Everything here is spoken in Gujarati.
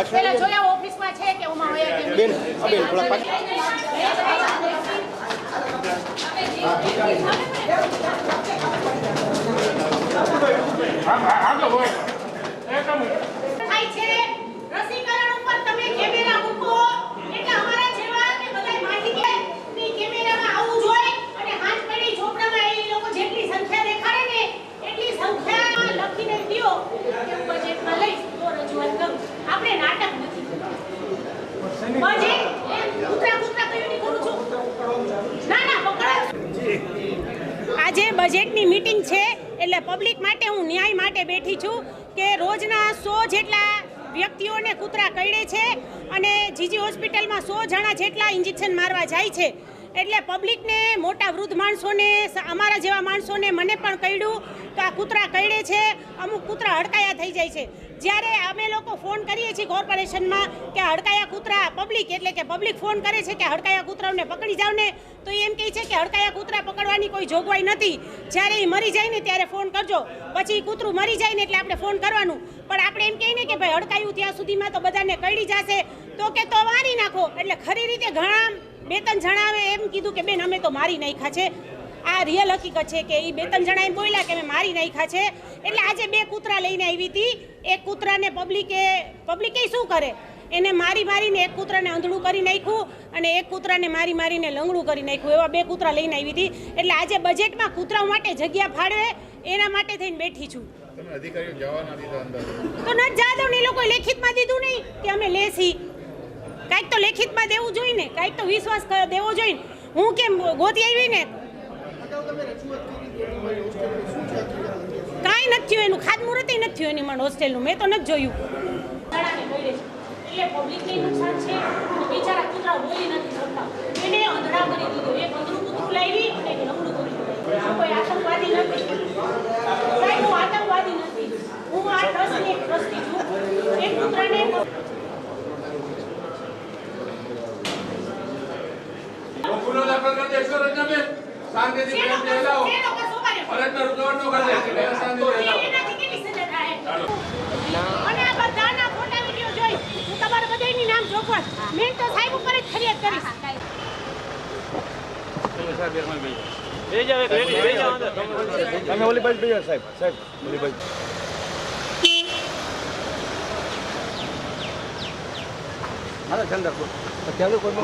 પેલા જોયા ઓફિસમાં છે કે ઓમાં હોય કે બેન થોડા પાછળ થાય છે રસીકરણ ઉપર તમે કેમેરા મૂકો એટલે અમારા જેવા કે બધાય માહિતી કેમેરામાં આવવું જોઈએ અને હાથ પડી ઝોપડામાં એ લોકો જેટલી સંખ્યા દેખાડે ને એટલી સંખ્યામાં લખીને દિયો કે બજેટમાં લઈ તો રજૂઆત કરું. આપણે નાટક નથી બજેટ એ કૂતરા કયું કરું છું ના પકડો. આજે બજેટની મીટિંગ છે એટલે પબ્લિક માટે હું ન્યાય માટે બેઠી છું કે રોજના 100 જેટલા વ્યક્તિઓને કૂતરા કરડે છે અને જીજી હોસ્પિટલમાં 100 જણા જેટલા ઇન્જેક્શન મારવા જાય છે. એટલે પબ્લિકને મોટા વૃદ્ધ માણસોને અમારા જેવા માણસોને મને પણ કરડ્યું તો આ કૂતરા કરડે છે. અમુક કૂતરા હડકાયા થઈ જાય છે. જ્યારે અમે લોકો ફોન કરીએ છીએ કોર્પોરેશનમાં કે હડકાયા કૂતરા પબ્લિક એટલે કે પબ્લિક ફોન કરે છે કે હડકાયા કૂતરાઓને પકડી જાવ ને તો એમ કહે છે કે હડકાયા કૂતરા પકડવાની કોઈ જોગવાઈ નથી. જ્યારે એ મરી જાય ને ત્યારે ફોન કરજો, પછી કૂતરું મરી જાય ને એટલે આપણે ફોન કરવાનું. પણ આપણે એમ કહીએ ને કે ભાઈ હડકાયું ત્યાં સુધીમાં તો બધાને કરડી જશે તો કે તો મારી નાખો. એટલે ખરી રીતે ઘણા 2-3 જણાએ એમ કીધું કે બેન અમે તો મારી નાખ્યા છે. આ રિયલ હકીકત છે કે એ 2-3 જણા એમ બોલ્યા કે અમે મારી નાખ્યા છે. એટલે આજે 2 કૂતરા લઈને આવી હતી. એક કૂતરાને પબ્લિકે શું કરે એને મારીને એક કૂતરાને અંધળું કરી નાખ્યું અને એક કૂતરાને મારીને લંગડું કરી નાખ્યું. એવા 2 કૂતરા લઈને આવી હતી. એટલે આજે બજેટમાં કૂતરાઓ માટે જગ્યા ફાળવે એના માટે થઈને બેઠી છું. તમે અધિકારીઓ જવા ના દીધા અંદર તો ન જાદવ ને લોકો લેખિતમાં દીધું નહીં કે અમે લેસી. કાંઈક તો લેખિતમાં દેવું જોઈએ ને, કાંઈક તો વિશ્વાસ દેવો જોઈએ. હું કેમ ગોતી આવી ને કાંઈ નથી થયું એનું ખાતમુહૂર્ત નથી થયું એની મને હોસ્ટેલનું મેં તો નથી જોયું. એટલે પબ્લિકને નુકસાન છે. બિચારા કૂતરા બોલી નથી શકતા એને અંધડા કરી દીધું. એક અંધળું કૂતરું લાવી અને એક લંગડું કરી દીધું. કોઈ આતંકવાદી નથી સાહેબ, હું આતંકવાદી નથી. હું આ ટ્રસ્ટની એક ટ્રસ્ટી છું. એક કૂતરાને ગુનો દાખલ કરી દેશો રંજાબેન શાંતિથી બેન લાવો ફરજનો રૂકાવટ ન કરી દે શાંતિથી લાવો એનાથી કેટલી સજા થાય. અને આ બધાના ફોટા વિડિયો જોઈ હું તમારા બધાયની નામ જોખવા મેં તો સાહેબ ઉપર જ ફરિયાદ કરીશ. સાહેબ યરમાનભાઈ એ જાવ એક લેડી બે જાવ અંદર તમે ઓલી બાજુ બેજો સાહેબ ઓલી બાજુ હાલો ચંદર ચાલુ કોઈ